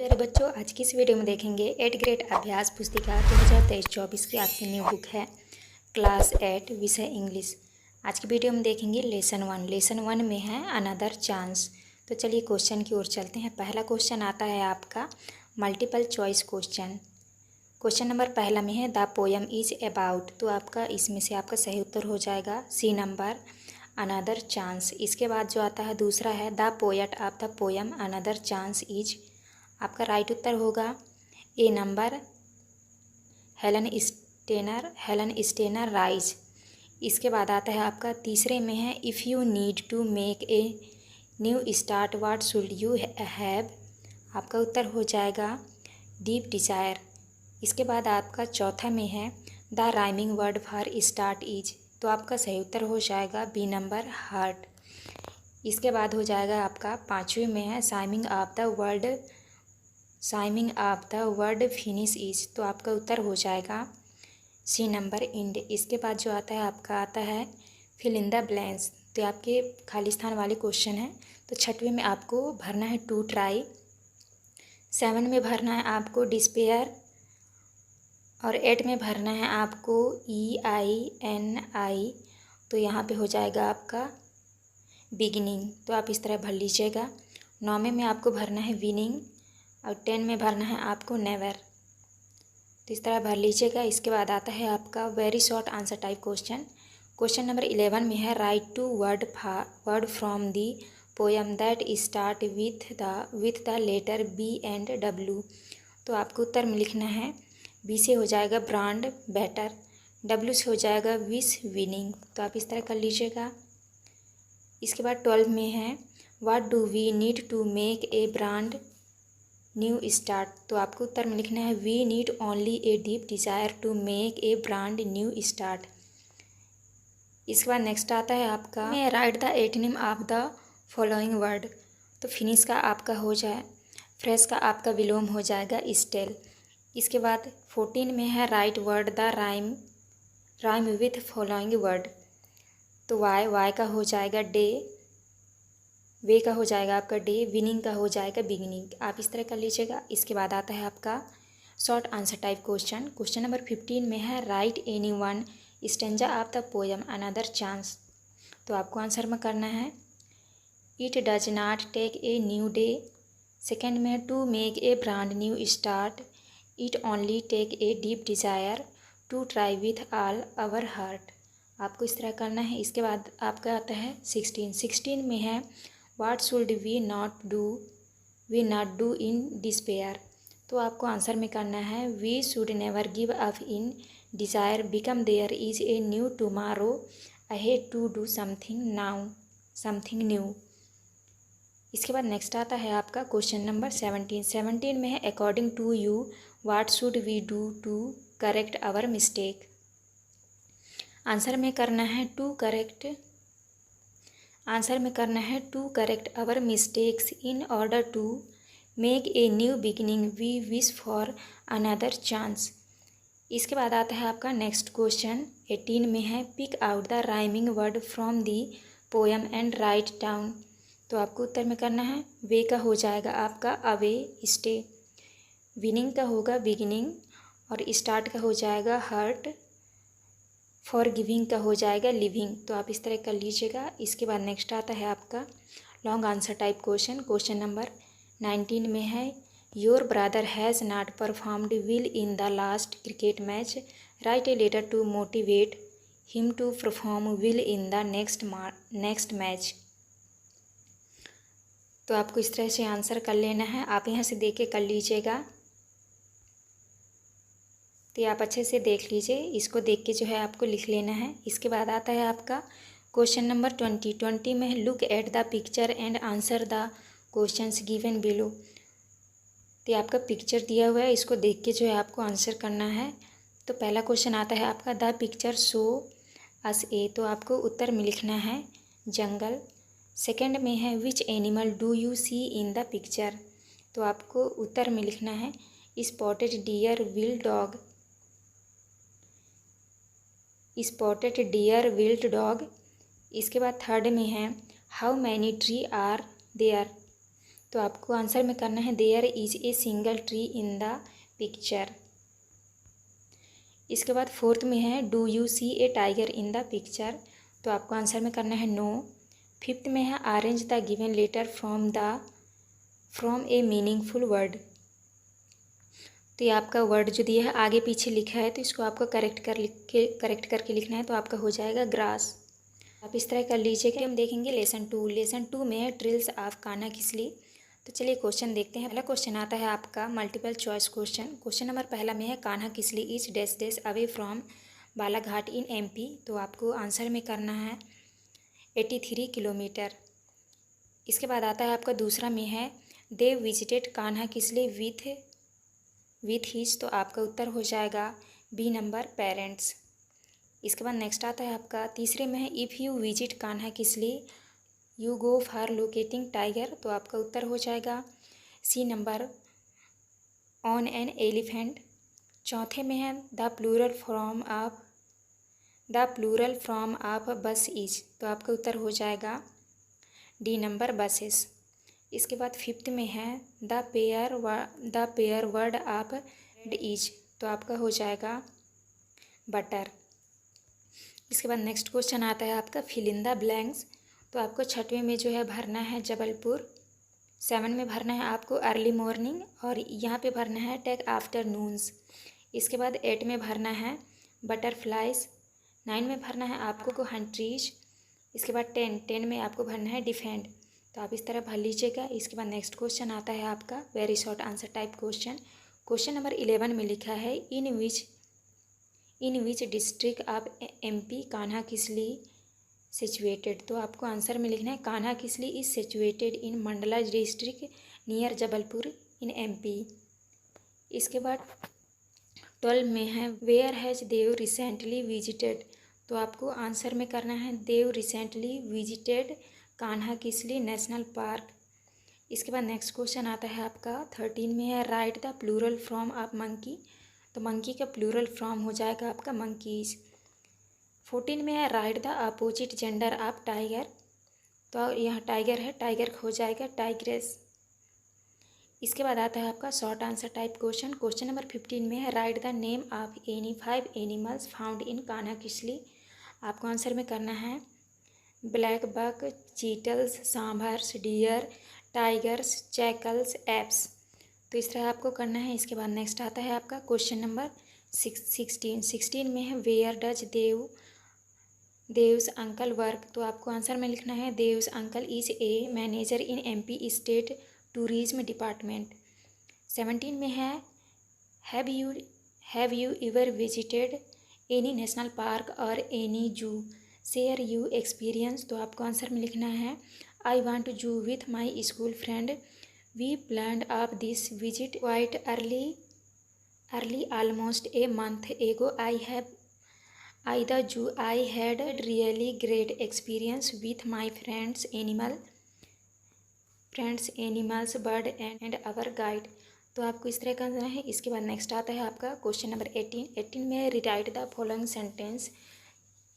प्यारे बच्चों, आज की इस वीडियो में देखेंगे 8th ग्रेड अभ्यास पुस्तिका 2023-24 की आपकी न्यू बुक है क्लास 8 विषय इंग्लिश। आज की वीडियो में देखेंगे लेसन वन में है अनदर चांस। तो चलिए क्वेश्चन की ओर चलते हैं। पहला क्वेश्चन आता है आपका multiple choice question. Question number पहला में है द पोयम इज अबाउट। तो आपका इसमें से आपका सही उत्तर हो जाएगा सी नंबर अनदर चांस। इसके बाद जो आता है दूसरा है the poet of the poem another chance is. आपका राइट उत्तर होगा A number Helen Steiner Rice. इसके बाद आता है आपका तीसरे में है if you need to make a new start what should you have. आपका उत्तर हो जाएगा डीप डिजायर। इसके बाद आपका चौथा में है the rhyming word for start is. तो आपका सही उत्तर हो जाएगा बी नंबर हार्ट। इसके बाद हो जाएगा आपका पाँचवें में है rhyming of the word finish is. तो आपका उत्तर हो जाएगा सी नंबर इंड। इसके बाद जो आता है आपका आता है फिल इन द ब्लैंक्स। तो आपके खाली स्थान वाले क्वेश्चन हैं। तो छठवें में आपको भरना है टू ट्राई, 7 में भरना है आपको डिस्पेयर और 8 में भरना है आपको EINI। तो यहाँ पे हो जाएगा आपका बिगिनिंग। तो आप इस तरह भर लीजिएगा। 9वें में आपको भरना है विनिंग और 10 में भरना है आपको नेवर। तो इस तरह भर लीजिएगा। इसके बाद आता है आपका very short answer type question. Question number 11 में है write two word from the poem that start with the letter B and W। तो आपको उत्तर में लिखना है B से हो जाएगा ब्रांड बेटर, W से हो जाएगा विश विनिंग। तो आप इस तरह कर लीजिएगा। इसके बाद 12 में है what do we need to make a brand new start. तो आपको उत्तर में लिखना है we need only a deep desire to make a brand new start. इसके बाद नेक्स्ट आता है आपका write the antonym of the following word. तो फिनिश का आपका हो जाए, फ्रेश का आपका विलोम हो जाएगा स्टेल। इसके बाद 14 में है right word the rhyme with following word. तो वाई का हो जाएगा डे, वे का हो जाएगा आपका डे, विनिंग का हो जाएगा बिगिनिंग। आप इस तरह कर लीजिएगा। इसके बाद आता है आपका short answer type question. Question number 15 में है write any one stanza of the poem another chance. तो आपको आंसर में करना है it does not take a new day. Second में to make a brand new start, it only take a deep desire to try with all our heart. आपको इस तरह करना है। इसके बाद आपका आता है 16 में है what should we not do in despair. तो आपको आंसर में करना है we should never give up in desire become there is a new tomorrow ahead to do something new. इसके बाद नेक्स्ट आता है आपका क्वेश्चन नंबर 17 में है according to you what should we do to correct our mistake. Answer में करना है to correct our mistakes in order to make a new beginning we wish for another chance. इसके बाद आता है आपका नेक्स्ट क्वेश्चन 18 में है pick out the rhyming word from the poem and write down. तो आपको उत्तर में करना है वे का हो जाएगा आपका अवे स्टे, विनिंग का होगा बिगिनिंग और स्टार्ट का हो जाएगा हर्ट, फॉर गिविंग का हो जाएगा लिविंग। तो आप इस तरह कर लीजिएगा। इसके बाद नेक्स्ट आता है आपका long answer type question. Question number 19 में है your brother has not performed well in the last cricket match, write a letter to motivate him to perform well in the next match. तो आपको इस तरह से आंसर कर लेना है। आप यहाँ से देख के कर लीजिएगा। तो आप अच्छे से देख लीजिए, इसको देख के जो है आपको लिख लेना है। इसके बाद आता है आपका क्वेश्चन नंबर 20 में look at the picture and answer the questions given below. तो आपका पिक्चर दिया हुआ है, इसको देख के जो है आपको आंसर करना है। तो पहला क्वेश्चन आता है आपका द पिक्चर शो अस ए। तो आपको उत्तर में लिखना है जंगल। सेकंड में है which animal do you see in the picture. तो आपको उत्तर में लिखना है स्पॉटेड डियर विल्ड डॉग। इसके बाद थर्ड में है how many tree are there. तो आपको आंसर में करना है there is a single tree in the picture. इसके बाद फोर्थ में है do you see a tiger in the picture, तो आपको आंसर में करना है नो। फिफ्थ में है arrange the given letter from a meaningful word, तो ये आपका वर्ड जो दिया है आगे पीछे लिखा है, तो इसको आपको करेक्ट करके लिखना है, तो आपका हो जाएगा ग्रास। आप इस तरह कर लीजिएगा। हम देखेंगे लेसन टू में है ड्रिल्स ऑफ कान्हा किसली। तो चलिए क्वेश्चन देखते हैं। पहला क्वेश्चन आता है आपका multiple choice question. Question number पहला में है Kanha Kisli is dash dash away from Balaghat in MP, तो आपको आंसर में करना है 83 किलोमीटर। इसके बाद आता है आपका दूसरा में है they visited Kanha Kisli with his, तो आपका उत्तर हो जाएगा B नंबर पेरेंट्स। इसके बाद नेक्स्ट आता है आपका तीसरे में है if you visit Kanha Kisli you go for locating tiger, तो आपका उत्तर हो जाएगा C number on an elephant. चौथे में है द प्लूरल फ्रॉम ऑफ बस इज, तो आपका उत्तर हो जाएगा D नंबर बसेस। इसके बाद फिफ्थ में है the pair word of is, तो आपका हो जाएगा बटर। इसके बाद नेक्स्ट क्वेश्चन आता है आपका फिल इन द ब्लैंक्स, तो आपको छठवें में जो है भरना है जबलपुर, 7 में भरना है आपको अर्ली मॉर्निंग और यहाँ पे भरना है टेक आफ्टरनून्स। इसके बाद 8 में भरना है बटरफ्लाइज, 9 में भरना है आपको हंट्रीज। इसके बाद 10 में आपको भरना है डिफेंड, तो आप इस तरह भर लीजिएगा। इसके बाद नेक्स्ट क्वेश्चन आता है आपका very short answer type question. Question number 11 में लिखा है in which district of MP Kanha Kisli situated, तो आपको आंसर में लिखना है Kanha Kisli is situated in Mandla district near Jabalpur in MP। इसके बाद 12 में है where has Dev recently visited, तो आपको आंसर में करना है Dev recently visited Kanha Kisli national park. इसके बाद नेक्स्ट क्वेश्चन आता है आपका 13 में है right the plural from of monkey, तो मंकी का प्लूरल फॉर्म हो जाएगा आपका मंकीज। 14 में है right the opposite gender of tiger, तो यहाँ टाइगर है, टाइगर हो जाएगा टाइग्रेस। इसके बाद आता है आपका short answer type question. Question number 15 में है right the name of any 5 animals found in Kanha Kisli, आपको आंसर में करना है black buck, chitals, sambars, deer, tigers, jackals, apes, तो इस तरह आपको करना है। इसके बाद नेक्स्ट आता है आपका क्वेश्चन नंबर 16 में है where does Dev's uncle work, तो आपको आंसर में लिखना है Dev's uncle is a manager in MP state tourism department. 17 में है have you ever visited any national park और any zoo share you experience, तो आपको आंसर में लिखना है I want zoo with my school friend We planned of this visit quite early almost a month ago. I had a really great experience with my friends, animals, bird and our guide. तो आपको इस तरह करना है। इसके बाद next आता है आपका क्वेश्चन नंबर 18 में rewrite the following sentence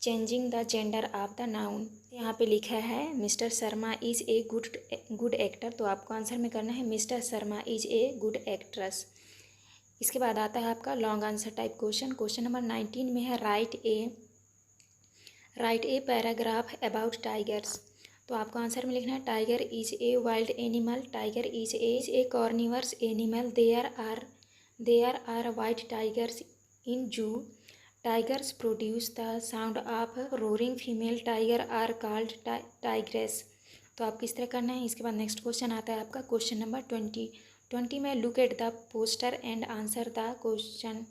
changing the gender of the noun, यहाँ पे लिखा है mister Sharma is a good actor, तो आपको आंसर में करना है mister Sharma is a good actress. इसके बाद आता है आपका long answer type question. Question number 19 में है write a paragraph about tigers, तो आपको आंसर में लिखना है tiger is a wild animal, tiger is a carnivores animal, there are white tigers in zoo, tigers produce the sound of roaring, female tiger are called tigress, तो आपको इस तरह करना है। इसके बाद नेक्स्ट क्वेश्चन आता है आपका क्वेश्चन नंबर 20 में look at the poster and answer the questions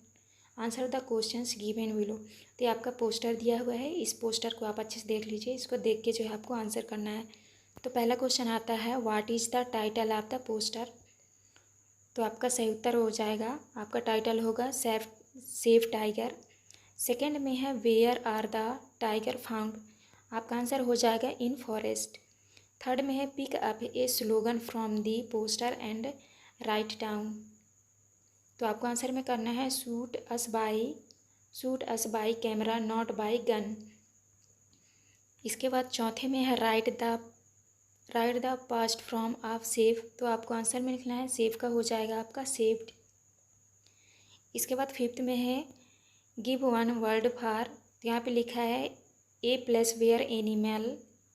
given below, तो ये आपका पोस्टर दिया हुआ है, इस पोस्टर को आप अच्छे से देख लीजिए, इसको देख के जो है आपको आंसर करना है। तो पहला क्वेश्चन आता है what is the title of the poster, तो आपका सही उत्तर हो जाएगा, आपका टाइटल होगा सेफ टाइगर। सेकेंड में है where are the tiger found, आपका आंसर हो जाएगा इन फॉरेस्ट। थर्ड में है pick up a slogan from the poster and write down, तो आपको आंसर में करना है shoot us by camera not by gun. इसके बाद चौथे में है right the write the past from of save, तो आपको आंसर में लिखना है सेव का हो जाएगा आपका सेव्ड। इसके बाद फिफ्थ में है गिव वन वर्ड फॉर, तो यहाँ पे लिखा है a place where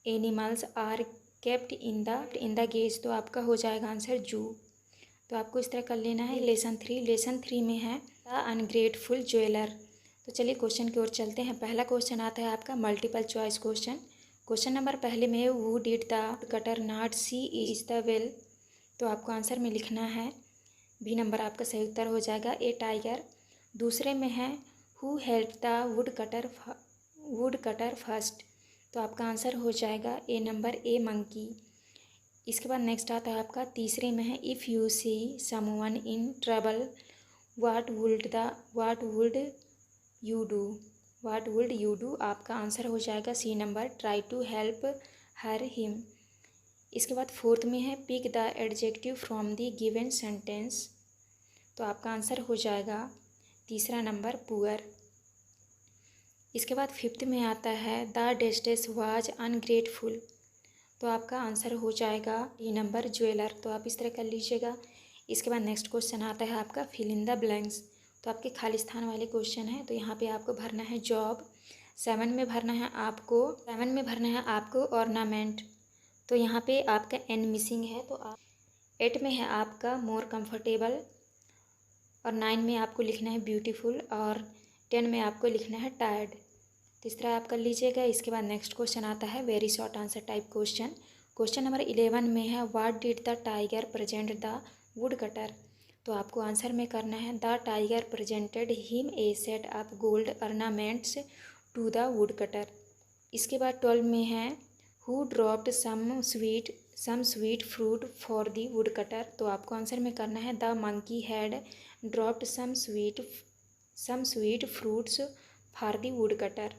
animals are kept in the cage, तो आपका हो जाएगा आंसर जू। तो आपको इस तरह कर लेना है। लेसन थ्री में है द अनग्रेटफुल ज्वेलर। तो चलिए क्वेश्चन की ओर चलते हैं। पहला क्वेश्चन आता है आपका multiple choice question. Question number पहले में who did the cutter not see is the well, तो आपको आंसर में लिखना है बी नंबर आपका सही उत्तर हो जाएगा ए टाइगर। दूसरे में है who help the wood cutter first, तो आपका आंसर हो जाएगा ए नंबर ए मंकी। इसके बाद नेक्स्ट आता है आपका तीसरे में है if you see someone in trouble what would you do, आपका आंसर हो जाएगा C number try to help her him. इसके बाद फोर्थ में है pick the adjective from the given sentence, तो आपका आंसर हो जाएगा तीसरा नंबर पुअर। इसके बाद फिफ्थ में आता है द डेस्टेस वाज अनग्रेटफुल, तो आपका आंसर हो जाएगा डी नंबर ज्वेलर, तो आप इस तरह कर लीजिएगा। इसके बाद नेक्स्ट क्वेश्चन आता है आपका फिल इन द ब्लैंक्स, तो आपके खाली स्थान वाले क्वेश्चन है। तो यहाँ पे आपको भरना है जॉब, सेवन में भरना है आपको ऑर्नामेंट, तो यहाँ पे आपका एन मिसिंग है, तो आप 8 में है आपका मोर कंफर्टेबल, और 9 में आपको लिखना है ब्यूटीफुल, और 10 में आपको लिखना है टायर्ड। तो इस तरह आप कर लीजिएगा। इसके बाद नेक्स्ट क्वेश्चन आता है very short answer type question. Question number 11 में है what did the tiger present the wood cutter, तो आपको आंसर में करना है the tiger presented him a set of gold ornaments to the wood cutter. इसके बाद 12 में है who dropped some sweet fruit for the wood cutter, तो आपको आंसर में करना है the monkey had dropped some sweet fruits for the wood cutter.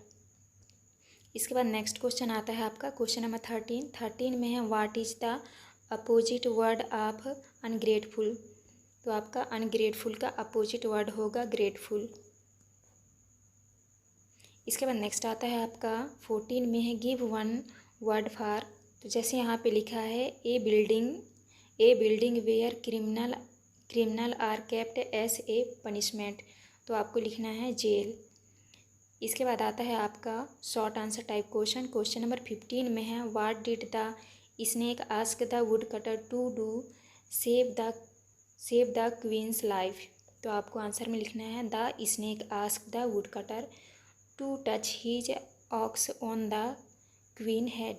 इसके बाद नेक्स्ट क्वेश्चन आता है आपका क्वेश्चन नंबर 13 में है what is the opposite word of ungrateful, तो आपका अनग्रेटफुल का अपोजिट वर्ड होगा ग्रेटफुल। इसके बाद नेक्स्ट आता है आपका 14 में है गिव वन वर्ड फॉर, तो जैसे यहाँ पे लिखा है a building where criminal are kept as a punishment, तो आपको लिखना है जेल। इसके बाद आता है आपका short answer type question. Question number 15 में है what did the snake ask the wood cutter to do save the queen's life, तो आपको आंसर में लिखना है the snake ask the wood cutter to touch his ox on the queen head.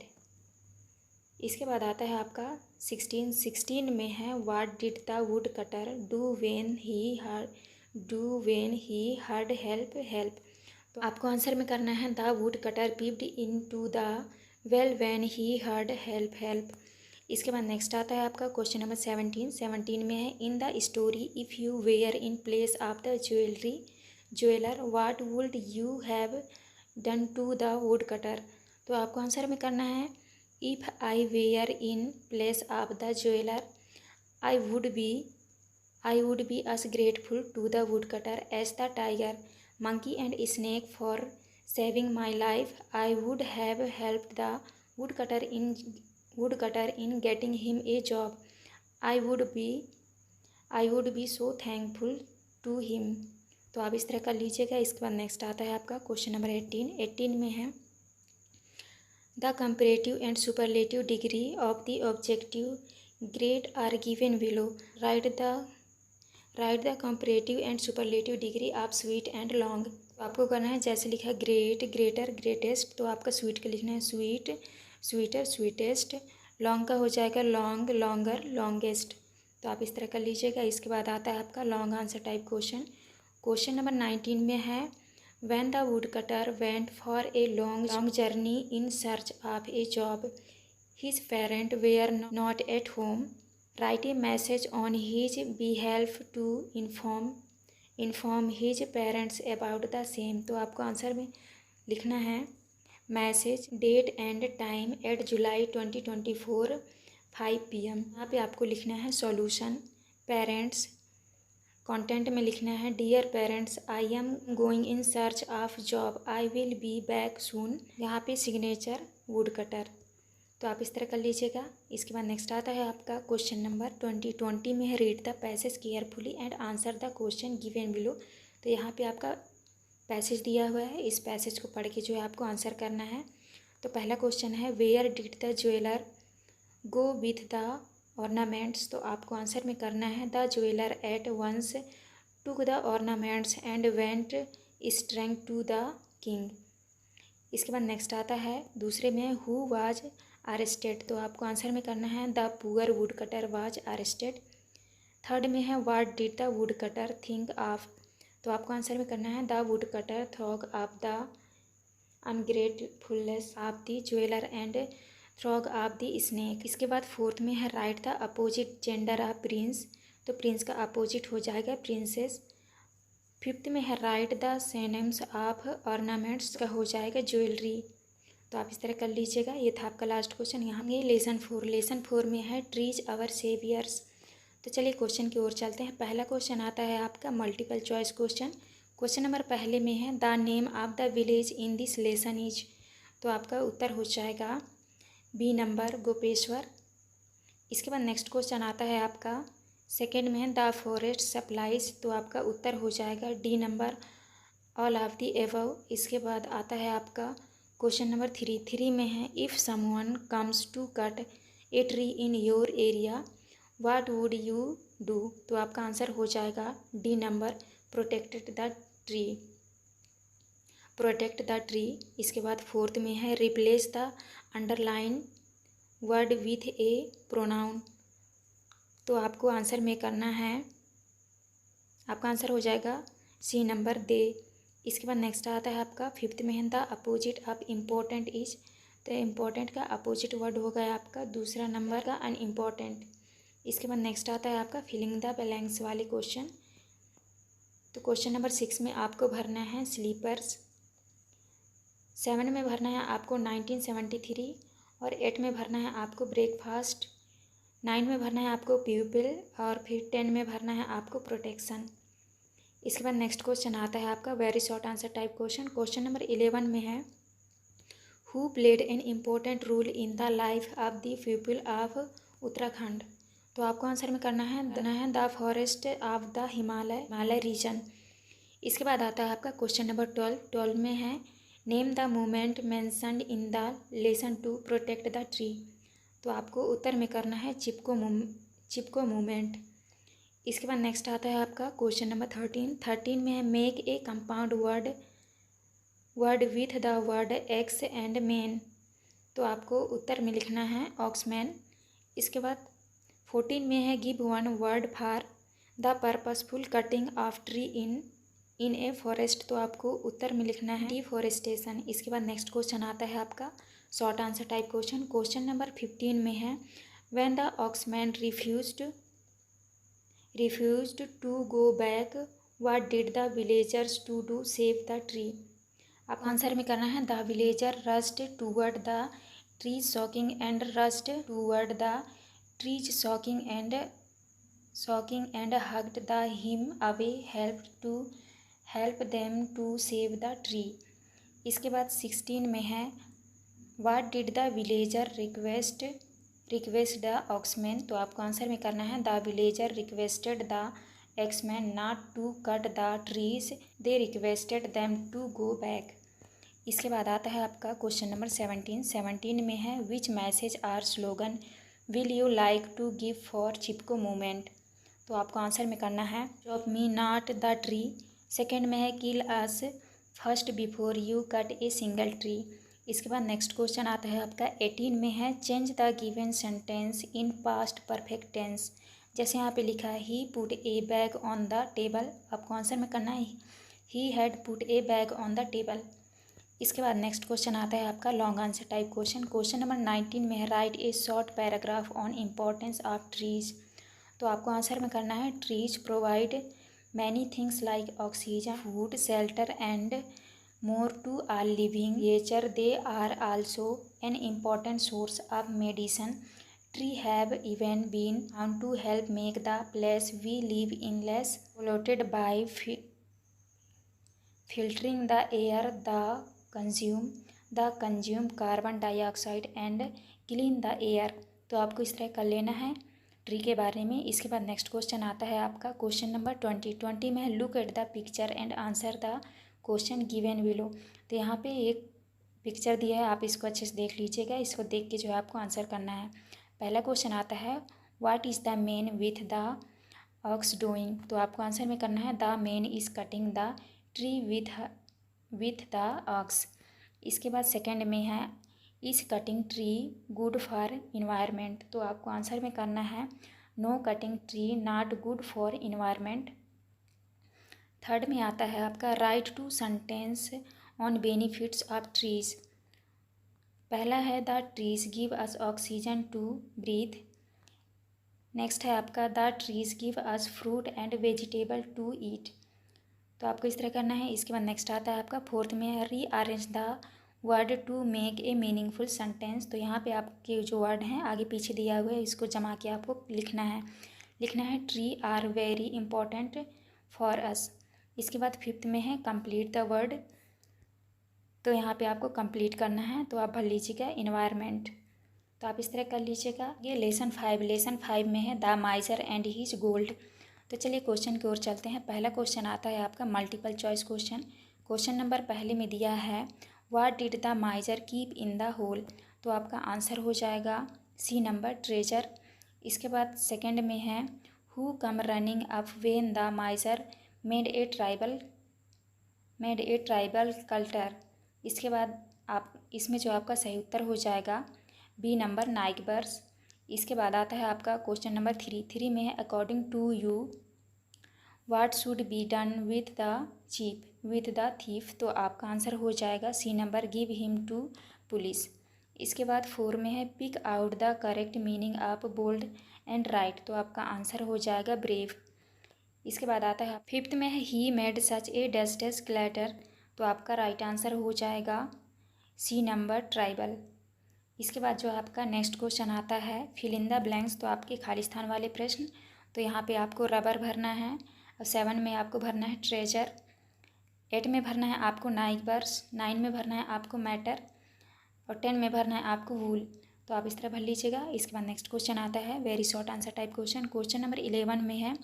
इसके बाद आता है आपका 16 में है what did the wood cutter do when he heard help, तो आपको आंसर में करना है the wood cutter peeped into the well when he heard help. इसके बाद नेक्स्ट आता है आपका क्वेश्चन नंबर 17 में है in the story if you were in place of the jeweller what would you have done to the wood cutter, तो आपको answer में करना है if I were in place of the jeweller I would be as grateful to the woodcutter as the tiger, monkey and snake for saving my life. I would have helped the woodcutter in getting him a job. I would be so thankful to him. तो आप इस तरह कर लीजिएगा। इसके बाद next आता है आपका क्वेश्चन नंबर 18 में है the comparative and superlative degree of the objective great are given below, write the comparative and superlative degree of sweet and long, तो आपको करना है जैसे लिखा है ग्रेट ग्रेटर ग्रेटेस्ट, तो आपका स्वीट का लिखना है स्वीट स्वीटर स्वीटेस्ट, लॉन्ग का हो जाएगा लॉन्ग लॉन्गर लॉन्गेस्ट, तो आप इस तरह कर लीजिएगा। इसके बाद आता है आपका long answer type question number 19 में है when the woodcutter went for a long journey in search of a job his parent were not at home, write a message on his behalf to inform his parents about the same, तो आपको answer में लिखना है message date and time at July 2024 5 PM। यहाँ पे आपको लिखना है सॉल्यूशन पेरेंट्स, कंटेंट में लिखना है dear parents I am going in search of job I will be back soon, यहाँ पे सिग्नेचर वुडकटर। तो आप इस तरह कर लीजिएगा। इसके बाद नेक्स्ट आता है आपका क्वेश्चन नंबर 20 में है read the passage carefully and answer the question given below. तो यहाँ पे आपका पैसेज दिया हुआ है, इस पैसेज को पढ़ के जो है आपको आंसर करना है। तो पहला क्वेश्चन है where did the jeweller go with the ornaments. तो आपको आंसर में करना है the jeweller at once took the ornaments and went straight to the king. इसके बाद नेक्स्ट आता है दूसरे में हु वाज अरेस्टेड। तो आपको आंसर में करना है the poor wood cutter was arrested. Third में है what did the wood cutter think of. तो आपको आंसर में करना है the wood cutter thought of the ungratefulness of the jeweller and थ्रॉग ऑफ द स्नेक। इसके बाद फोर्थ में है right the opposite gender of prince. तो प्रिंस का अपोजिट हो जाएगा प्रिंसेस। फिफ्थ में है right the synonyms of ornaments का हो जाएगा ज्वेलरी। तो आप इस तरह कर लीजिएगा। ये था आपका लास्ट क्वेश्चन। यहाँ ये लेसन 4 में है ट्रीज अवर सेवियर्स। तो चलिए क्वेश्चन की ओर चलते हैं। पहला क्वेश्चन आता है आपका multiple choice question. Question number पहले में है the name of the village in this lesson is. तो आपका उत्तर हो जाएगा बी नंबर गोपेश्वर। इसके बाद नेक्स्ट क्वेश्चन आता है आपका सेकेंड में है द फॉरेस्ट सप्लाइज। तो आपका उत्तर हो जाएगा D number all of the above. इसके बाद आता है आपका क्वेश्चन नंबर 3 में है if someone comes to cut a tree in your area what would you do. तो आपका आंसर हो जाएगा D number protect the tree. इसके बाद फोर्थ में है replace the underline word with a pronoun. तो आपको आंसर में करना है, आपका आंसर हो जाएगा सी नंबर दे। इसके बाद नेक्स्ट आता है आपका फिफ्थ में है the opposite of important is. तो इम्पोर्टेंट का अपोजिट वर्ड हो गया आपका दूसरा नंबर का अनइम्पोर्टेंट। इसके बाद नेक्स्ट आता है आपका फिलिंग द ब्लैंक्स वाले क्वेश्चन। तो क्वेश्चन नंबर 6 में आपको भरना है स्लीपर्स। 7 में भरना है आपको 1973 और 8 में भरना है आपको ब्रेकफास्ट। 9 में भरना है आपको प्यूपिल और फिर 10 में भरना है आपको प्रोटेक्शन। इसके बाद नेक्स्ट क्वेश्चन आता है आपका very short answer type question. Question number 11 में है who played an important role in the life of the people of Uttarakhand. तो आपको आंसर में करना है the forest of the Himalaya region. इसके बाद आता है आपका क्वेश्चन नंबर 12 में है name the movement mentioned in the lesson to protect the tree. तो आपको उत्तर में करना है चिपको मूवमेंट। इसके बाद नेक्स्ट आता है आपका क्वेश्चन नंबर 13 में है make a compound word with the word x and man. तो आपको उत्तर में लिखना है ऑक्समैन। इसके बाद 14 में है give one word for the purposeful cutting of tree in a forest. तो आपको उत्तर में लिखना है डिफॉरेस्टेशन। इसके बाद नेक्स्ट क्वेश्चन आता है आपका short answer type question. Question number 15 में है when the axeman refused to go back what did the villagers to do save the tree। आप आंसर में करना है the villager rushed toward the trees shocking and hugged the him away help them to save the tree. इसके बाद 16 में है what did the villager request the axeman. तो आपको आंसर में करना है the villager requested the axeman not to cut the trees they requested them to go back. इसके बाद आता है आपका क्वेश्चन नंबर 17 में है which message or slogan will you like to give for Chipko movement. तो आपको आंसर में करना है chop me not the tree. Second में है kill us first before you cut a single tree. इसके बाद नेक्स्ट क्वेश्चन आता है आपका 18 में है change the given sentence in past perfect tense. जैसे यहाँ पे लिखा है he put a bag on the table. आपको आंसर में करना है he had put a bag on the table. इसके बाद नेक्स्ट क्वेश्चन आता है आपका long answer type question. Question number 19 में है write a short paragraph on importance of trees. तो आपको आंसर में करना है trees provide many things like oxygen food shelter and more to all living creature. They are also an important source of medicine. Trees have even been found to help make the place we live in less polluted by filtering the air the consume carbon dioxide and clean the air. तो आपको इस तरह कर लेना है tree के बारे में। इसके बाद नेक्स्ट क्वेश्चन आता है आपका क्वेश्चन नंबर 20 में है look at the picture and answer the question given below. तो यहाँ पे एक पिक्चर दिया है, आप इसको अच्छे से देख लीजिएगा। इसको देख के जो है आपको आंसर करना है। पहला क्वेश्चन आता है what is the man with the ox doing. तो आपको आंसर में करना है the man is cutting the tree with the ox. इसके बाद सेकंड में है is cutting tree good for environment. तो आपको आंसर में करना है no cutting tree not good for environment. Third में आता है आपका write two sentence on benefits of trees. पहला है the trees give us oxygen to breathe. Next है आपका the trees give us fruit and vegetable to eat. तो आपको इस तरह करना है। इसके बाद नेक्स्ट आता है आपका फोर्थ में है rearrange the word to make a meaningful sentence. तो यहाँ पे आपके जो वर्ड हैं आगे पीछे दिया हुआ है, इसको जमा के आपको लिखना है tree are very important for us. इसके बाद फिफ्थ में है कंप्लीट द वर्ड। तो यहाँ पे आपको कंप्लीट करना है, तो आप भर लीजिएगा इन्वायरमेंट। तो आप इस तरह कर लीजिएगा। ये लेसन 5 में है the miser and his gold. तो चलिए क्वेश्चन की ओर चलते हैं। पहला क्वेश्चन आता है आपका multiple choice question. Question number पहले में दिया है what did the miser keep in the hole. तो आपका आंसर हो जाएगा सी नंबर ट्रेजर। इसके बाद सेकंड में है who come running up when the miser made a terrible clatter. इसके बाद आप इसमें जो आपका सही उत्तर हो जाएगा बी नंबर नाइगबर्स। इसके बाद आता है आपका क्वेश्चन नंबर 3 में है according to you what should be done with the thief. तो आपका आंसर हो जाएगा C number give him to police. इसके बाद 4 में है pick out the correct meaning of bold and write. तो आपका आंसर हो जाएगा ब्रेव। इसके बाद आता है 5th में है he made such A dash clatter. तो आपका राइट आंसर हो जाएगा सी नंबर ट्राइबल। इसके बाद जो आपका नेक्स्ट क्वेश्चन आता है फिल इन द ब्लैंक्स। तो आपके खाली स्थान वाले प्रश्न। तो यहाँ पे आपको रबर भरना है और 7 में आपको भरना है ट्रेजर, 8 में भरना है आपको नाइगबर्स, 9 में भरना है आपको मैटर और 10 में भरना है आपको वूल। तो आप इस तरह भर लीजिएगा। इसके बाद नेक्स्ट क्वेश्चन आता है very short answer type question. Question number 11 में है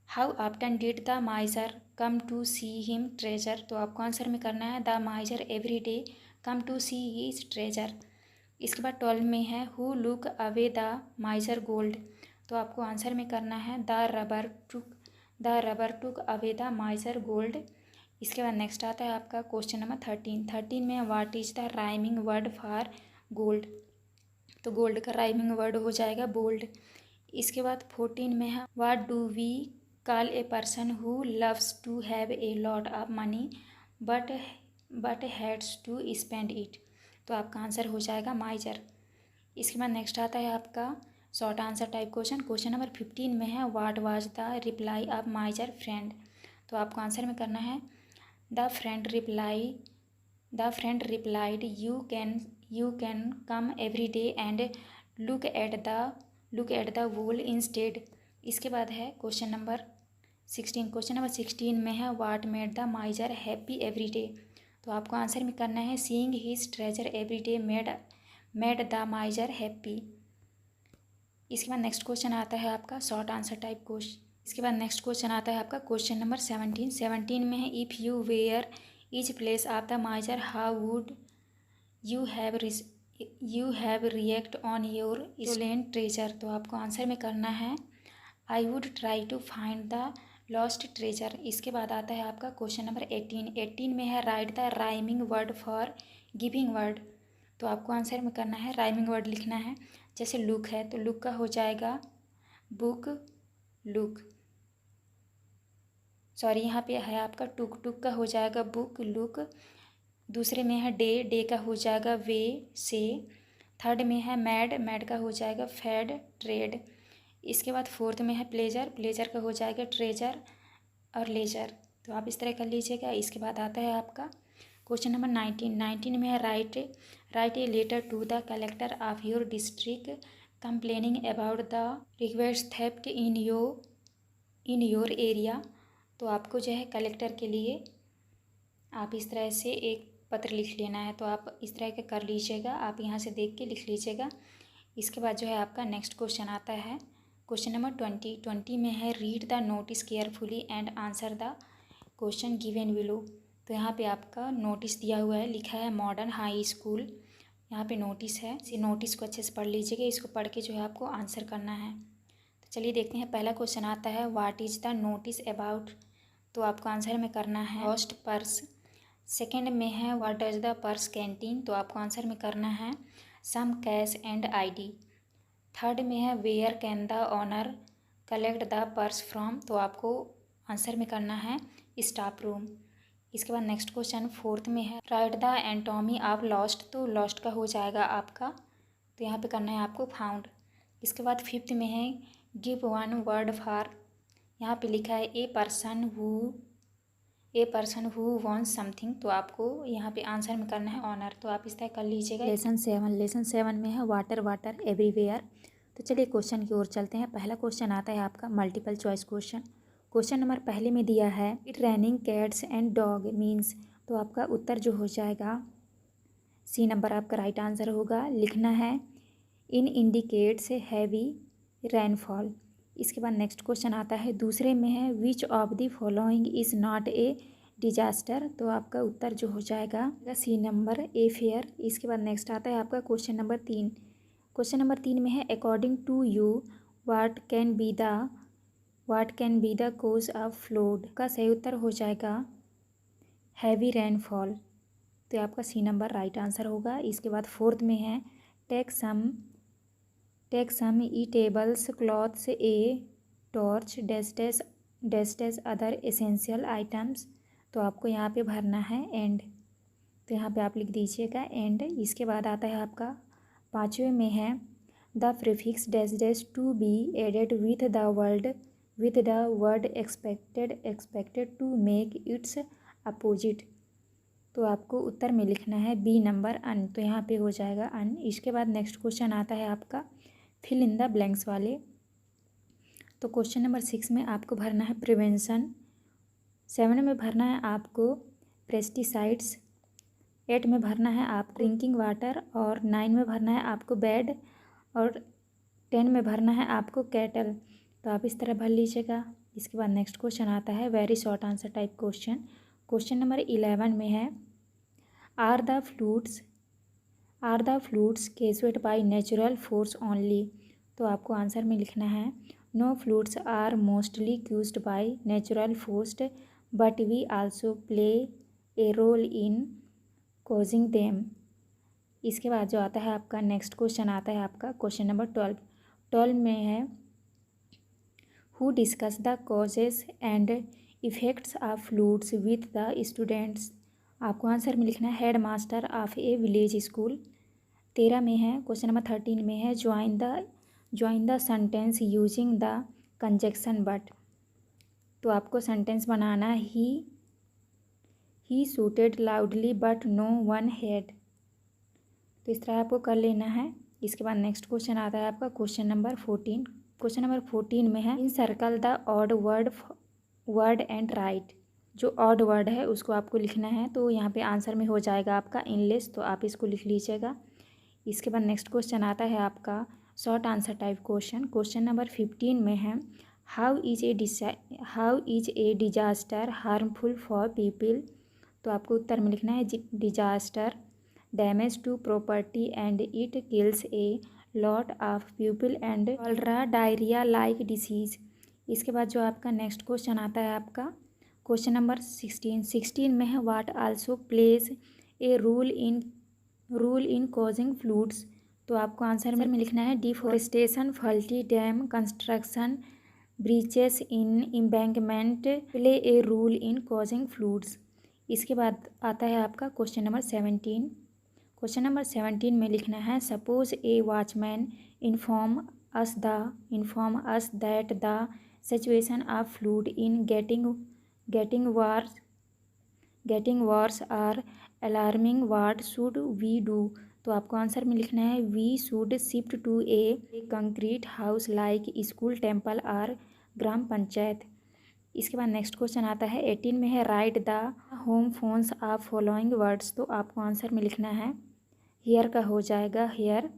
how often did the miser come to see him treasure. तो आपको आंसर में करना है the miser every day come to see his treasure. इसके बाद 12 में है who look away the miser gold. तो आपको आंसर में करना है the rubber took away the miser gold. इसके बाद नेक्स्ट आता है आपका क्वेश्चन नंबर 13 में what is the rhyming word for gold. तो गोल्ड का राइमिंग वर्ड हो जाएगा बोल्ड। इसके बाद 14 में है what do we call a person who loves to have a lot of money but hates to spend it. तो आपका आंसर हो जाएगा माइजर। इसके बाद नेक्स्ट आता है आपका short answer type question. Question number 15 में है what was the reply off माइजर friend. तो आपको आंसर में करना है the friend replied you can come every day and look at the wool instead. इसके बाद है क्वेश्चन नंबर 16। क्वेश्चन नंबर 16 में है what made the माइजर happy every day. तो आपको आंसर में करना है seeing his treasure every day made the माइजर happy. इसके बाद नेक्स्ट क्वेश्चन आता है आपका शॉर्ट आंसर टाइप क्वेश्चन। इसके बाद नेक्स्ट क्वेश्चन आता है आपका क्वेश्चन नंबर 17 में है if you were each place of the miser how would you have react on your stolen treasure. तो आपको आंसर में करना है I would try to find the lost treasure. इसके बाद आता है आपका क्वेश्चन नंबर 18 में है right the rhyming word for giving word. तो आपको आंसर में करना है राइमिंग वर्ड लिखना है। जैसे लुक है तो लुक का हो जाएगा बुक लुक, सॉरी यहाँ पे है आपका टुक का हो जाएगा बुक लुक। दूसरे में है डे का हो जाएगा वे से। थर्ड में है मैड का हो जाएगा फेड ट्रेड। इसके बाद फोर्थ में है प्लेजर का हो जाएगा ट्रेजर और लेजर। तो आप इस तरह कर लीजिएगा। इसके बाद आता है आपका क्वेश्चन नंबर 19 में है write a letter to the collector of your district complaining about the request theft in your area. तो आपको जो है कलेक्टर के लिए आप इस तरह से एक पत्र लिख लेना है। तो आप इस तरह के कर लीजिएगा, आप यहाँ से देख के लिख लीजिएगा। इसके बाद जो है आपका नेक्स्ट क्वेश्चन आता है क्वेश्चन नंबर 20 में है read the notice carefully and answer the question given below. तो यहाँ पे आपका नोटिस दिया हुआ है, लिखा है मॉडर्न हाई स्कूल। यहाँ पे नोटिस है, इस नोटिस को अच्छे से पढ़ लीजिएगा। इसको पढ़ के जो है आपको आंसर करना है। तो चलिए देखते हैं। पहला क्वेश्चन आता है what is the notice about. तो आपको आंसर में करना है लॉस्ट पर्स। सेकेंड में है what does the purse canteen. तो आपको आंसर में करना है some cash and ID। Third में है where can the owner collect the purse from. तो आपको आंसर में करना है स्टाफ रूम। इसके बाद नेक्स्ट क्वेश्चन फोर्थ में है right the anatomy of lost. तो लॉस्ट का हो जाएगा आपका, तो यहाँ पे करना है आपको फाउंड। इसके बाद फिफ्थ में है गिव वन वर्ड फॉर। यहाँ पे लिखा है ए पर्सन हु वॉन्ट्स समथिंग। तो आपको यहाँ पे आंसर में करना है ऑनर। तो आप इस तरह कर लीजिएगा। लेसन 7 में है वाटर वाटर एवरीवेयर। तो चलिए क्वेश्चन की ओर चलते हैं। पहला क्वेश्चन आता है आपका multiple choice question. Question number पहले में दिया है it raining cats and dog means. तो आपका उत्तर जो हो जाएगा C नंबर आपका राइट आंसर होगा। लिखना है इन इंडिकेट्स हैवी रेनफॉल। इसके बाद नेक्स्ट क्वेश्चन आता है दूसरे में है which of the following is not a disaster. तो आपका उत्तर जो हो जाएगा C नंबर ए फेयर। इसके बाद नेक्स्ट आता है आपका क्वेश्चन नंबर 3। क्वेश्चन नंबर 3 में है according to you what can be the cause of flood. का सही उत्तर हो जाएगा हैवी रेनफॉल। तो आपका C नंबर राइट आंसर होगा। इसके बाद फोर्थ में है take some eatables clothes a torch dash other essential items. तो आपको यहाँ पे भरना है एंड। तो यहाँ पे आप लिख दीजिएगा एंड। इसके बाद आता है आपका पाँचवें में है the prefix dash to be added with the word expected to make its opposite. तो आपको उत्तर में लिखना है B नंबर अन। तो यहाँ पे हो जाएगा अन। इसके बाद नेक्स्ट क्वेश्चन आता है आपका फिल इन द ब्लैंक्स वाले। तो क्वेश्चन नंबर 6 में आपको भरना है प्रिवेंशन। 7 में भरना है आपको पेस्टिसाइड्स। 8 में भरना है आपको ड्रिंकिंग वाटर। और 9 में भरना है आपको बेड। और 10 में भरना है आपको कैटल। तो आप इस तरह भर लीजिएगा। इसके बाद नेक्स्ट क्वेश्चन आता है very short answer type question. Question number 11 में है are the floods caused by natural force only. तो आपको आंसर में लिखना है no floods are mostly caused by natural force but we also play a role in causing them. इसके बाद जो आता है आपका नेक्स्ट क्वेश्चन आता है आपका क्वेश्चन नंबर 12 में है who discuss the causes and effects of floods with the students. आपको आंसर में लिखना है head master of a village school. 13 में है क्वेश्चन नंबर 13 में है join the sentence using the conjunction but. तो आपको सेंटेंस बनाना he shouted loudly but no one heard. तो इस तरह आपको कर लेना है। इसके बाद नेक्स्ट क्वेश्चन आता है आपका क्वेश्चन नंबर 14। क्वेश्चन नंबर 14 में है encircle the odd word and write. जो ऑड वर्ड है उसको आपको लिखना है। तो यहाँ पे आंसर में हो जाएगा आपका इनलेस। तो आप इसको लिख लीजिएगा। इसके बाद नेक्स्ट क्वेश्चन आता है आपका short answer type question. Question number 15 में है how is a disaster harmful for people. तो आपको उत्तर में लिखना है disaster damage to property and it kills a lot of people and cholera diarrhoea like disease. इसके बाद जो आपका नेक्स्ट क्वेश्चन आता है आपका क्वेश्चन नंबर 16 में है what also plays a rule in causing fluids. तो आपको आंसर में लिखना है deforestation faulty dam construction breaches in embankment play a rule in causing fluids. इसके बाद आता है आपका क्वेश्चन नंबर 17। क्वेश्चन नंबर 17 में लिखना है suppose a watchman inform us that the situation of flood in getting worse are alarming what should we do. तो आपको आंसर में लिखना है we should shift to a concrete house like school temple और ग्राम पंचायत। इसके बाद नेक्स्ट क्वेश्चन आता है 18 में है right the home phones of following words. तो आपको आंसर में लिखना है हेयर का हो जाएगा हेयर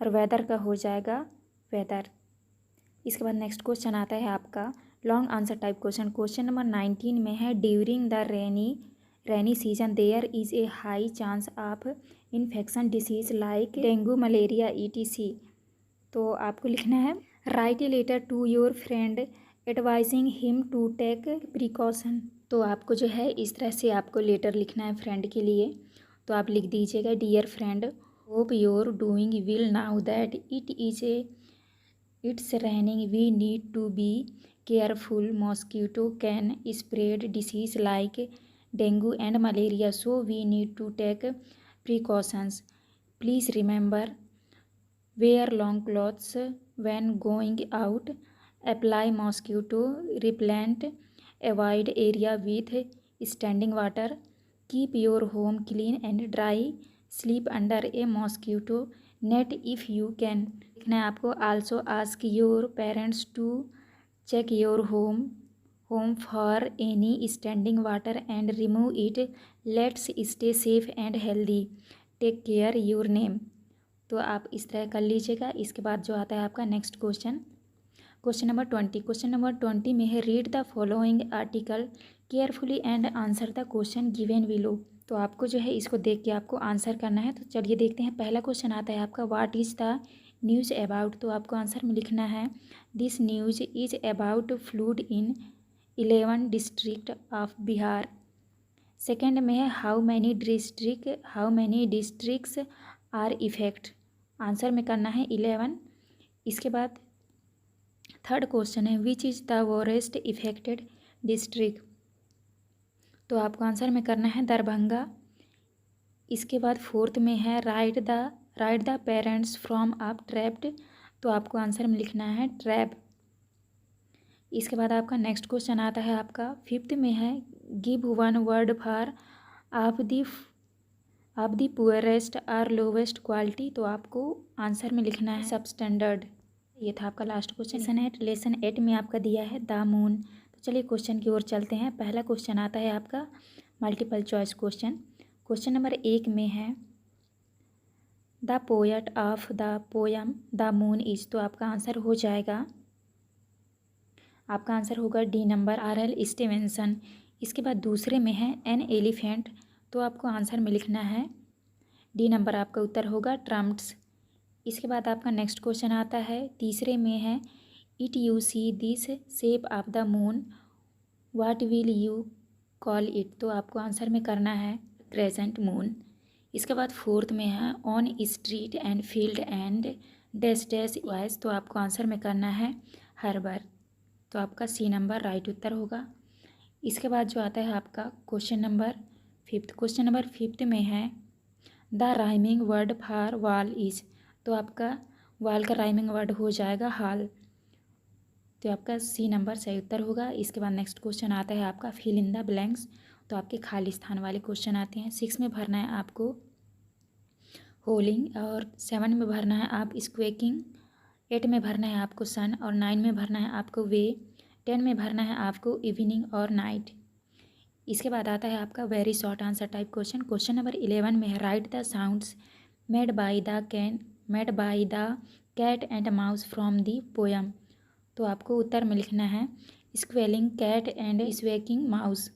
और वेदर का हो जाएगा वेदर। इसके बाद नेक्स्ट क्वेश्चन आता है आपका long answer type question. Question number 19 में है during the rainy season there is a high chance of infection disease like dengue malaria ETC। तो आपको लिखना है write a letter to your friend advising him to take precaution. तो आपको जो है इस तरह से आपको लेटर लिखना है फ्रेंड के लिए। तो आप लिख दीजिएगा dear friend hope your doing well now that it's raining we need to be careful mosquito can spread disease like dengue and malaria so we need to take precautions please remember wear long clothes when going out, apply mosquito repellent, avoid area with standing water, keep your home clean and dry, sleep under a mosquito net if you can। लिखना है आपको also ask your parents to check your home for any standing water and remove it। Let's stay safe and healthy, take care your name। तो आप इस तरह कर लीजिएगा। इसके बाद जो आता है आपका next question number 20। Question number 20 में है read the following article carefully and answer the question given below. तो आपको जो है इसको देख के आपको आंसर करना है। तो चलिए देखते हैं। पहला क्वेश्चन आता है आपका what is the news about. तो आपको आंसर में लिखना है this news is about fluid in 11 district of Bihar. Second में है how many districts are effect. Answer में करना है 11। इसके बाद थर्ड क्वेश्चन है which is the worst affected district. तो आपको आंसर में करना है दरभंगा। इसके बाद फोर्थ में है right the parents from of trapped. तो आपको आंसर में लिखना है ट्रैप। इसके बाद आपका नेक्स्ट क्वेश्चन आता है आपका फिफ्थ में है give one word for of the poorest और लोवेस्ट क्वालिटी। तो आपको आंसर में लिखना है सबस्टैंडर्ड। ये था आपका लास्ट क्वेश्चन है। लेसन 8 में आपका दिया है द मून। तो चलिए क्वेश्चन की ओर चलते हैं। पहला क्वेश्चन आता है आपका multiple choice question. Question number 1 में है the poet of the poem the moon is. तो आपका आंसर हो जाएगा आपका आंसर होगा डी नंबर R.L. स्टीवेंसन। इसके बाद दूसरे में है एन एलिफेंट। तो आपको आंसर में लिखना है डी नंबर आपका उत्तर होगा ट्रम्प्स। इसके बाद आपका नेक्स्ट क्वेश्चन आता है तीसरे में है it you see this shape of the moon what will you call it. तो आपको आंसर में करना है क्रेसेंट मून। इसके बाद फोर्थ में है on street and field and dash dash voice. तो आपको आंसर में करना है हर्बर। तो आपका सी नंबर राइट उत्तर होगा। इसके बाद जो आता है आपका क्वेश्चन नंबर फिफ्थ में है the rhyming word for wall is. तो आपका वॉल का राइमिंग वर्ड हो जाएगा हॉल। तो आपका सी नंबर सही उत्तर होगा। इसके बाद नेक्स्ट क्वेश्चन आता है आपका फिल इन द ब्लैंक्स। तो आपके खाली स्थान वाले क्वेश्चन आते हैं। 6 में भरना है आपको होलिंग और 7 में भरना है आप स्क्वेकिंग, 8 में भरना है आपको सन और 9 में भरना है आपको वे, 10 में भरना है आपको इवनिंग और नाइट। इसके बाद आता है आपका very short answer type question. Question number 11 में है right the sounds made by the cat and mouse from the poem. तो आपको उत्तर में लिखना है squealing cat and squeaking mouse.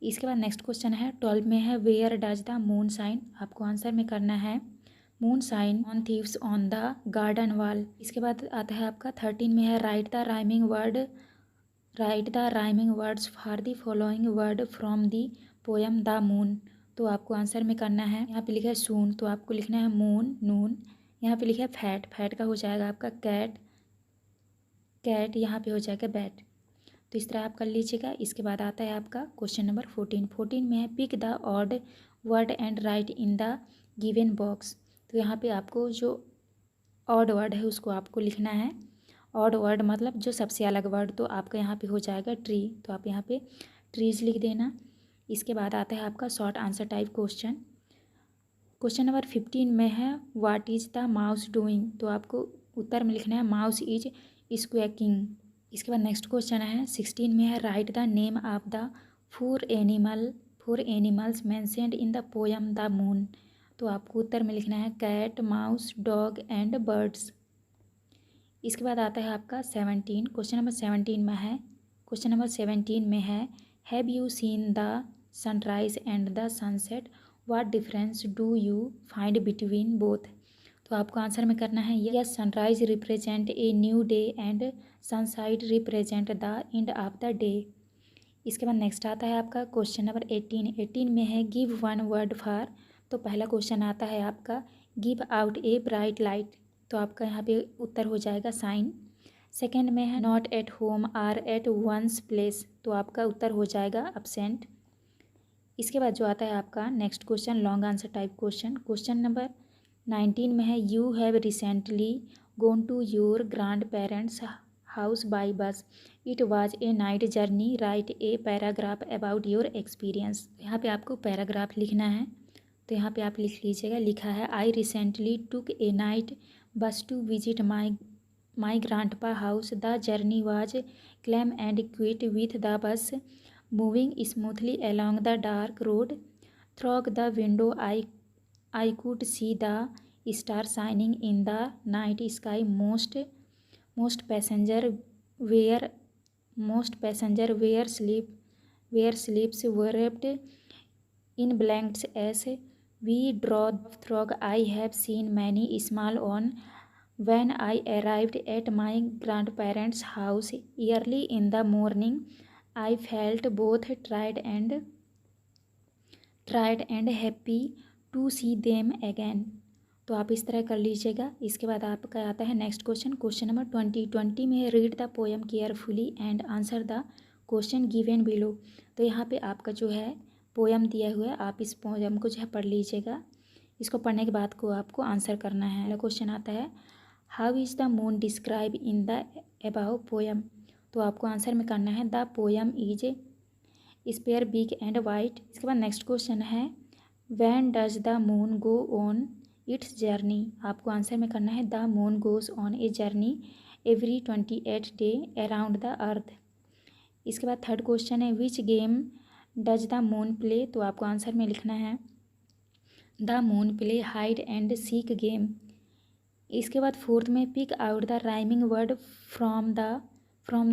इसके बाद नेक्स्ट क्वेश्चन है 12 में है where does the moon shine. आपको आंसर में करना है moon shine on thieves on the garden wall. इसके बाद आता है आपका 13 में है right the rhyming words for the following word from the poem the moon. तो आपको आंसर में करना है यहाँ पे लिखा है सून। तो आपको लिखना है मून नून। यहाँ पे लिखा है फैट का हो जाएगा आपका कैट यहाँ पे हो जाएगा बैट। तो इस तरह आप कर लीजिएगा। इसके बाद आता है आपका क्वेश्चन नंबर 14 में है pick the odd word and write in the given box. तो यहाँ पे आपको जो ऑड वर्ड है उसको आपको लिखना है। ऑड वर्ड मतलब जो सबसे अलग वर्ड। तो आपका यहाँ पे हो जाएगा ट्री। तो आप यहाँ पे ट्रीज लिख देना। इसके बाद आता है आपका short answer type question number 15 में है what is the mouse doing. तो आपको उत्तर में लिखना है माउस इज स्क्वैकिंग। इसके बाद नेक्स्ट क्वेश्चन है 16 में है right the name of the four animals mentioned in the poem the moon. तो आपको उत्तर में लिखना है cat, mouse, dog and birds. इसके बाद आता है आपका 17। क्वेश्चन नंबर 17 में है have you seen the sunrise and the sunset, what difference do you find between both. तो आपको आंसर में करना है yes, sunrise represent a new day and sunside represent the end of the day. इसके बाद next आता है आपका क्वेश्चन नंबर 18 में है गिव वन वर्ड फॉर। तो पहला क्वेश्चन आता है आपका give out a bright light. तो आपका यहाँ पे उत्तर हो जाएगा साइन। सेकेंड में है not at home or at once place. तो आपका उत्तर हो जाएगा अब्सेंट। इसके बाद जो आता है आपका next question long answer type question number 19 में है you have recently gone to your grandparents house by bus, it was a night journey, write a paragraph about your experience. यहाँ पे आपको पैराग्राफ लिखना है, तो यहाँ पे आप लिख लीजिएगा। लिखा है I recently took a night bus to visit my grandpa house, the journey was calm and quiet with the bus moving smoothly along the dark road, through the window I could see the star shining in the night sky. Most passenger were sleeps wrapped in blankets as we drove through. I have seen many small on when I arrived at my grandparents' house early in the morning. I felt both tired and happy to see them again. तो आप इस तरह कर लीजिएगा। इसके बाद आपका आता है नेक्स्ट क्वेश्चन नंबर 20 में है read the poem carefully and answer the question given below. तो यहाँ पे आपका जो है पोएम दिया हुआ है, आप इस पोएम को जो है पढ़ लीजिएगा। इसको पढ़ने के बाद को आपको आंसर करना है। अगला क्वेश्चन आता है how is the moon describe in the above poem. तो आपको आंसर में करना है the poem is spare big and white. इसके बाद नेक्स्ट क्वेश्चन है when does the moon go on its journey. आपको आंसर में करना है the moon goes on a journey every 28 day around the earth. इसके बाद थर्ड क्वेश्चन है which game does the moon play. तो आपको आंसर में लिखना है the moon play hide and seek game. इसके बाद फोर्थ में pick out the rhyming word from the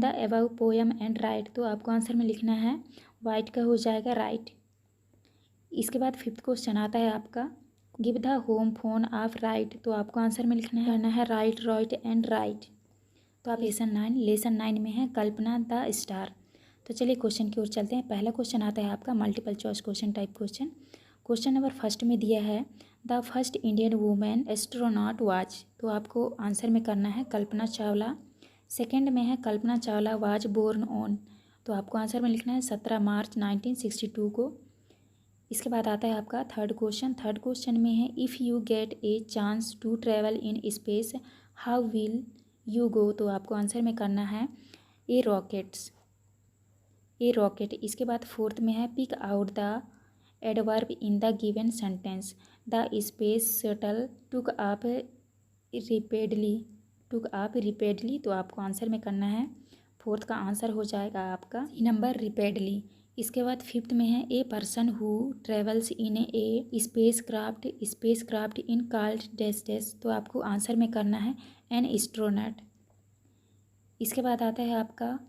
above poem and write. तो आपको आंसर में लिखना है वाइट का हो जाएगा राइट। इसके बाद फिफ्थ क्वेश्चन आता है आपका give the home phone of right. तो आपको आंसर में लिखना है राइट रॉइट एंड राइट। तो आप लेसन 9 में है कल्पना द स्टार। तो चलिए क्वेश्चन की ओर चलते हैं। पहला क्वेश्चन आता है आपका multiple choice question type question number first में दिया है the first Indian women astronaut was. तो आपको आंसर में करना है कल्पना चावला। सेकेंड में है Kalpana Chawla was born on. तो आपको आंसर में लिखना है 17 मार्च 1962 को। इसके बाद आता है आपका थर्ड क्वेश्चन में है if you get a chance to travel in space how will you go. तो आपको आंसर में करना है ए रॉकेट। इसके बाद फोर्थ में है pick out the adverb in the given sentence the space shuttle took up repeatedly. तो आपको आंसर में करना है फोर्थ का आंसर हो जाएगा आपका नंबर रिपेडली। इसके बाद फिफ्थ में है ए person who travels in A space craft in called dash. तो आपको आंसर में करना है एन एस्ट्रोनॉट। इसके बाद आता है आपका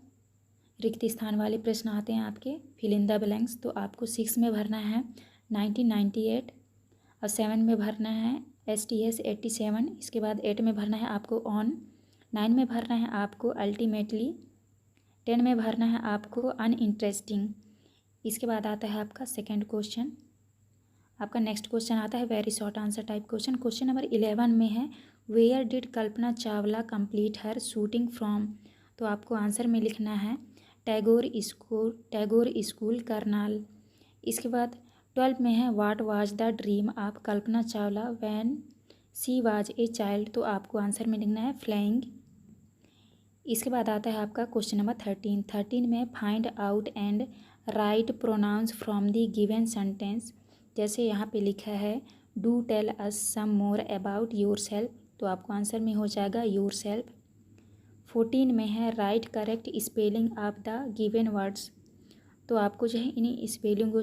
रिक्त स्थान वाले प्रश्न आते हैं आपके फिल इन द ब्लैंक्स। तो आपको 6 में भरना है 1998 और 7 में भरना है STS 87। इसके बाद 8 में भरना है आपको ऑन, 9 में भरना है आपको अल्टीमेटली, 10 में भरना है आपको अनइंटरेस्टिंग। इसके बाद आता है आपका सेकेंड क्वेश्चन। आपका नेक्स्ट क्वेश्चन आता है very short answer type question number 11 में है where did Kalpana Chawla complete her shooting from. तो आपको आंसर में लिखना है टैगोर स्कूल करनाल। इसके बाद 12 में है what was the dream of Kalpana Chawla when she was a child. तो आपको आंसर में लिखना है फ्लाइंग। इसके बाद आता है आपका क्वेश्चन नंबर 13 में find out and write pronouns from the given sentence. जैसे यहाँ पे लिखा है do tell us some more about yourself. तो आपको आंसर में हो जाएगा योर सेल्फ। 14 में है right correct spelling of the given words. तो आपको जो है इन्हीं स्पेलिंग को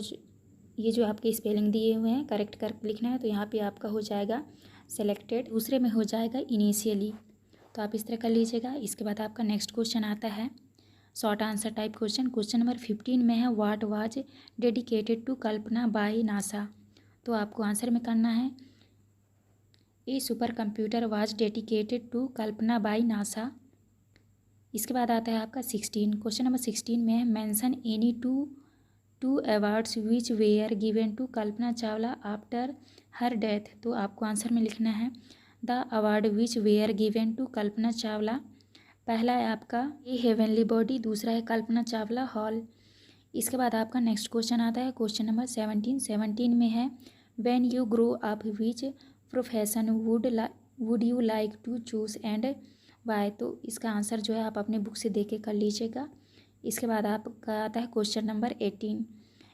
ये जो आपके स्पेलिंग दिए हुए हैं करेक्ट करके लिखना है। तो यहाँ पे आपका हो जाएगा सेलेक्टेड, दूसरे में हो जाएगा इनिशियली। तो आप इस तरह कर लीजिएगा। इसके बाद आपका नेक्स्ट क्वेश्चन आता है short answer type question. Question number 15 में है what was dedicated to Kalpana by NASA. तो आपको आंसर में करना है a super computer was dedicated to Kalpana by NASA. इसके बाद आता है आपका 16। क्वेश्चन नंबर 16 में है mention any two awards which were given to Kalpana Chawla after her death. तो आपको आंसर में लिखना है the award which were given to Kalpana Chawla. पहला है आपका ए हेवनली बॉडी, दूसरा है कल्पना चावला हॉल। इसके बाद आपका नेक्स्ट क्वेश्चन आता है क्वेश्चन नंबर 17 में है when you grow up which profession would you like to choose and why. तो इसका आंसर जो है आप अपने बुक से देख के कर लीजिएगा। इसके बाद आपका आता है क्वेश्चन नंबर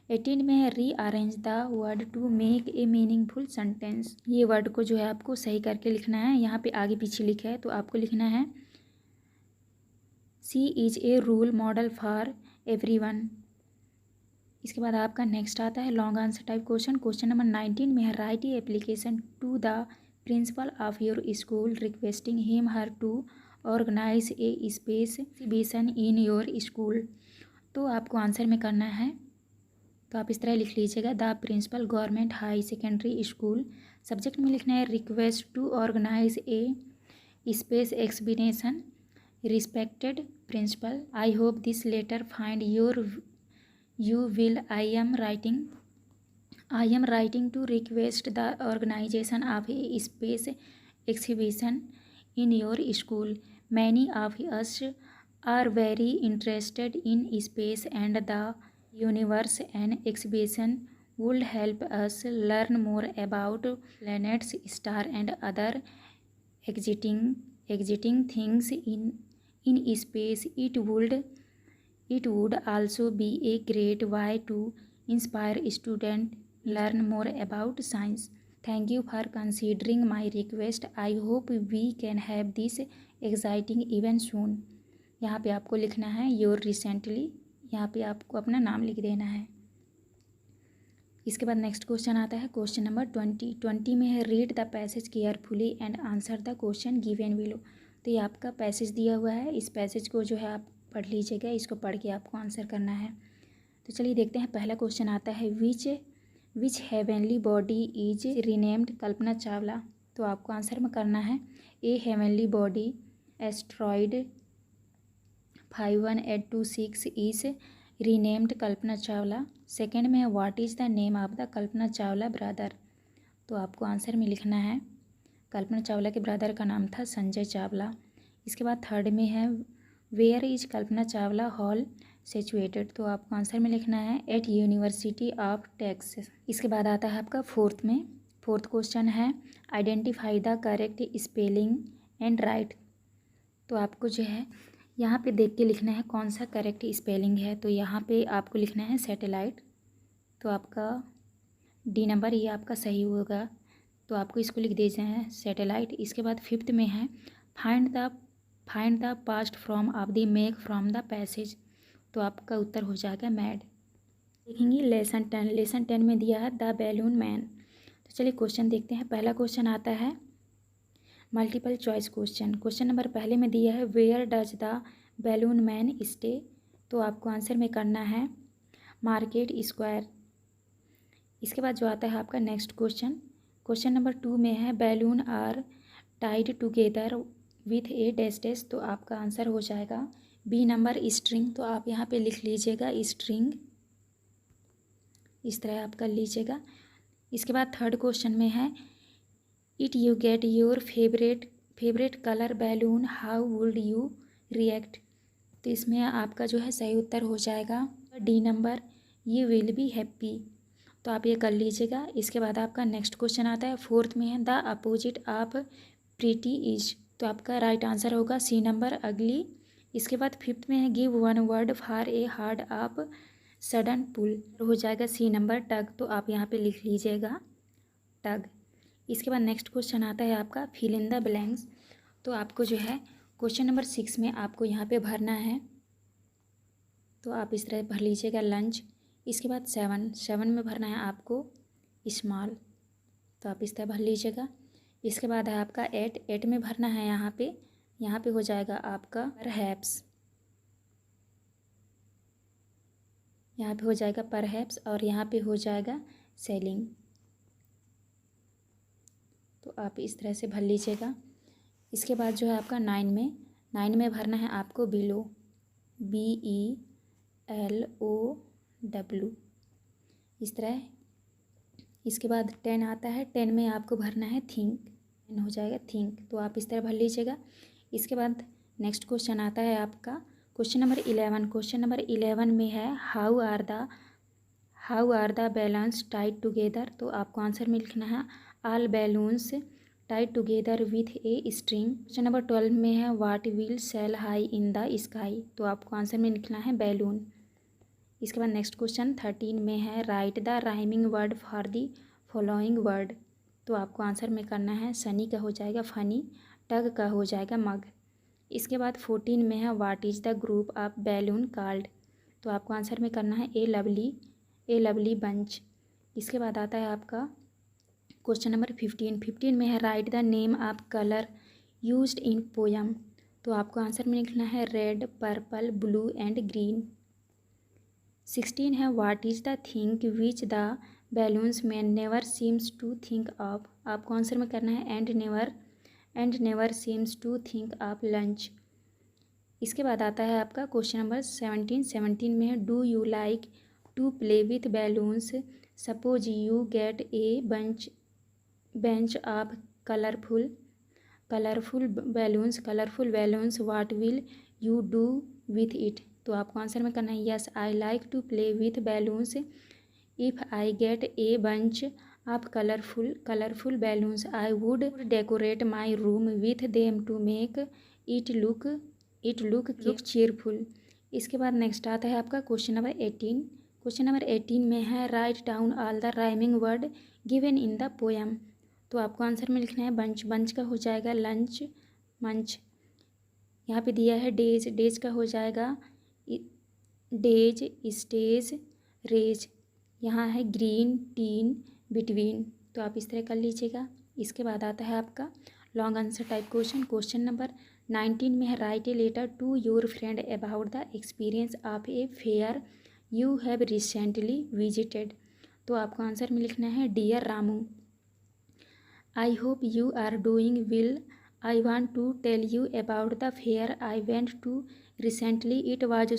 18 में है rearrange the word to make a meaningful sentence. ये वर्ड को जो है आपको सही करके लिखना है। यहाँ पे आगे पीछे लिखा है तो आपको लिखना है she is a role model for everyone. इसके बाद आपका नेक्स्ट आता है long answer type question. Question number 19 में है write a application to the principal of your school requesting him her to organise a space exhibition in your school. तो आपको answer में करना है तो आप इस तरह लिख लीजिएगा the principal government high secondary school. Subject में लिखना है request to organise a space exhibition respected principal I hope this letter find you will I am writing to request the organization of a space exhibition in your school. Many of us are very interested in space and the universe. An exhibition would help us learn more about planets, stars and other exciting things in space. It would also be a great way to inspire students learn more about science. Thank you for considering my request. I hope we can have this exciting event soon. यहाँ पे आपको लिखना है your recently, यहाँ पे आपको अपना नाम लिख देना है। इसके बाद नेक्स्ट क्वेश्चन आता है क्वेश्चन नंबर 20 में है read the passage carefully and answer the question given below. तो ये आपका पैसेज दिया हुआ है, इस पैसेज को जो है आप पढ़ लीजिएगा, इसको पढ़ के आपको आंसर करना है। तो चलिए देखते हैं। पहला क्वेश्चन आता है विच heavenly body is renamed Kalpana Chawla. तो आपको आंसर में करना है ए heavenly body asteroid 5186 is renamed Kalpana Chawla. Second में है what is the name of the Kalpana Chawla brother. तो आपको आंसर में लिखना है कल्पना चावला के ब्रदर का नाम था संजय चावला। इसके बाद थर्ड में है where is Kalpana Chawla hall situated. तो आपको आंसर में लिखना है एट यूनिवर्सिटी ऑफ टेक्सास। इसके बाद आता है आपका फोर्थ क्वेश्चन है identify the correct spelling and write. तो आपको जो है यहाँ पे देख के लिखना है कौन सा करेक्ट स्पेलिंग है। तो यहाँ पे आपको लिखना है सैटेलाइट। तो आपका डी नंबर ये आपका सही होगा, तो आपको इसको लिख दीजिए है सैटेलाइट। इसके बाद फिफ्थ में है find the past from of the make from the passage. तो आपका उत्तर हो जाएगा मैड। देखेंगे लेसन 10 में दिया है द बैलून मैन। तो चलिए क्वेश्चन देखते हैं। पहला क्वेश्चन आता है multiple choice question. Question number पहले में दिया है where does the balloon man stay. तो आपको आंसर में करना है मार्केट स्क्वायर। इसके बाद जो आता है आपका नेक्स्ट क्वेश्चन नंबर 2 में है balloon are tied together with a dash. तो आपका आंसर हो जाएगा बी नंबर स्ट्रिंग। तो आप यहाँ पे लिख लीजिएगा स्ट्रिंग, इस तरह आप कर लीजिएगा। इसके बाद थर्ड क्वेश्चन में है it you get your favourite colour balloon how would you react. तो इसमें आपका जो है सही उत्तर हो जाएगा D number you will be happy. तो आप ये कर लीजिएगा। इसके बाद आपका नेक्स्ट क्वेश्चन आता है फोर्थ में है the opposite of pretty is. तो आपका राइट आंसर होगा सी नंबर अगली। इसके बाद फिफ्थ में है give one word for a hard of sudden pull. हो जाएगा सी नंबर टग। तो आप यहाँ पे लिख लीजिएगा टग। इसके बाद नेक्स्ट क्वेश्चन आता है आपका फिल इन द ब्लैंक्स। तो आपको जो है क्वेश्चन नंबर 6 में आपको यहाँ पे भरना है, तो आप इस तरह भर लीजिएगा लंच। इसके बाद 7 में भरना है आपको स्मॉल, तो आप इस तरह भर लीजिएगा। इसके बाद है आपका 8 में भरना है यहाँ पे हो जाएगा आपका परहैप्स, यहाँ पे हो जाएगा परहैप्स और यहाँ पे हो जाएगा सेलिंग, तो आप इस तरह से भर लीजिएगा। इसके बाद जो है आपका 9 में भरना है आपको बिलो, BELOW, इस तरह। इसके बाद 10 आता है, 10 में आपको भरना है थिंक, हो जाएगा थिंक, तो आप इस तरह भर लीजिएगा। इसके बाद नेक्स्ट क्वेश्चन आता है आपका क्वेश्चन नंबर 11। क्वेश्चन नंबर 11 में है how are the balloons tied together, तो आपको आंसर में लिखना है all balloons tied together with a string. Question number 12 में है what will sail high in the sky, तो आपको आंसर में लिखना है बैलून। इसके बाद नेक्स्ट क्वेश्चन 13 में है right the rhyming word for the following word, तो आपको आंसर में करना है सनी का हो जाएगा फनी, टग का हो जाएगा मग। इसके बाद 14 में है what is the group of balloon called, तो आपको आंसर में करना है ए लवली बंच। इसके बाद आता है आपका क्वेश्चन नंबर 15 में है right the name of colour used in poem, तो आपको आंसर में लिखना है red, purple, blue and green. 16 है what is the thing which the balloons man never seems to think of, आपको आंसर में करना है and never seems to think of lunch. इसके बाद आता है आपका क्वेश्चन नंबर 17 में है do you like to play with balloons, suppose you get a bench of colorful balloons what will you do with it, तो आपको आंसर में करना है yes I like to play with balloons if I get a bunch of colourful balloons I would decorate my room with them to make it look cheerful. इसके बाद next आता है आपका क्वेश्चन नंबर 18। क्वेश्चन नंबर 18 में है write down all the rhyming word given in the poem, तो आपको answer में लिखना है बंच का हो जाएगा लंच मंच। यहाँ पे दिया है डेज का हो जाएगा डेज, स्टेज, रेज। यहाँ है ग्रीन, टीन, बिटवीन, तो आप इस तरह कर लीजिएगा। इसके बाद आता है आपका long answer type question number 19 में है write a letter to your friend about the experience of a fair you have recently visited, तो आपको आंसर में लिखना है dear Ramu, I hope you are doing well, I want to tell you about the fair I went to recently, it was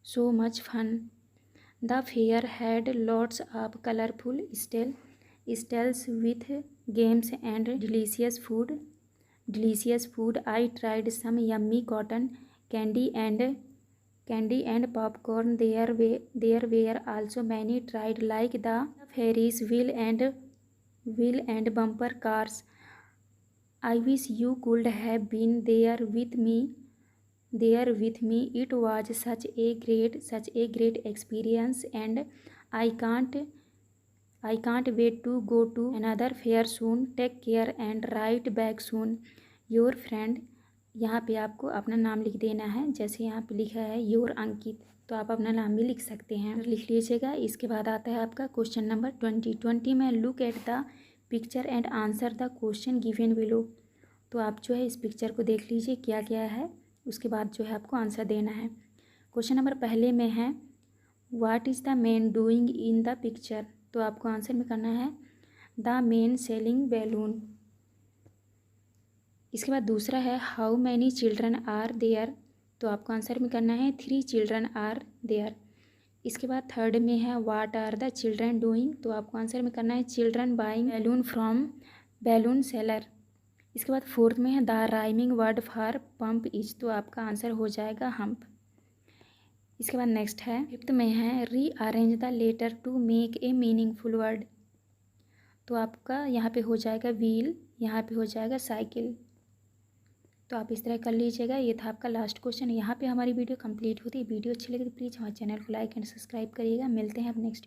so much fun. The fair had lots of colorful stalls with games and delicious food. I tried some yummy cotton candy and popcorn. There were also many tried like the Ferris wheel and bumper cars. I wish you could have been there with me. It was such a great experience and I can't wait to go to another fair soon. Take care and write back soon. Your friend, यहाँ पे आपको अपना नाम लिख देना है, जैसे यहाँ पे लिखा है योर अंकित, तो आप अपना नाम भी लिख सकते हैं, लिख लीजिएगा। इसके बाद आता है आपका क्वेश्चन नंबर 20 में look at the picture and answer the question given below, तो आप जो है इस पिक्चर को देख लीजिए क्या क्या है, उसके बाद जो है आपको आंसर देना है। क्वेश्चन नंबर पहले में है what is the man doing in the picture, तो आपको आंसर में करना है द मैन सेलिंग बैलून। इसके बाद दूसरा है how many children are there, तो आपको आंसर में करना है 3 चिल्ड्रन आर देयर। इसके बाद थर्ड में है what are the children doing, तो आपको आंसर में करना है children buying balloon from balloon seller. इसके बाद फोर्थ में है the rhyming word for pump is, तो आपका आंसर हो जाएगा हम्प। इसके बाद नेक्स्ट है फिफ्थ में है rearrange the letter to make a meaningful word, तो आपका यहाँ पे हो जाएगा व्हील, यहाँ पे हो जाएगा साइकिल, तो आप इस तरह कर लीजिएगा। ये था आपका लास्ट क्वेश्चन। यहाँ पे हमारी वीडियो कंप्लीट होती है। वीडियो अच्छी लगी तो प्लीज़ हमारे चैनल को लाइक एंड सब्सक्राइब करिएगा। मिलते हैं अब नेक्स्ट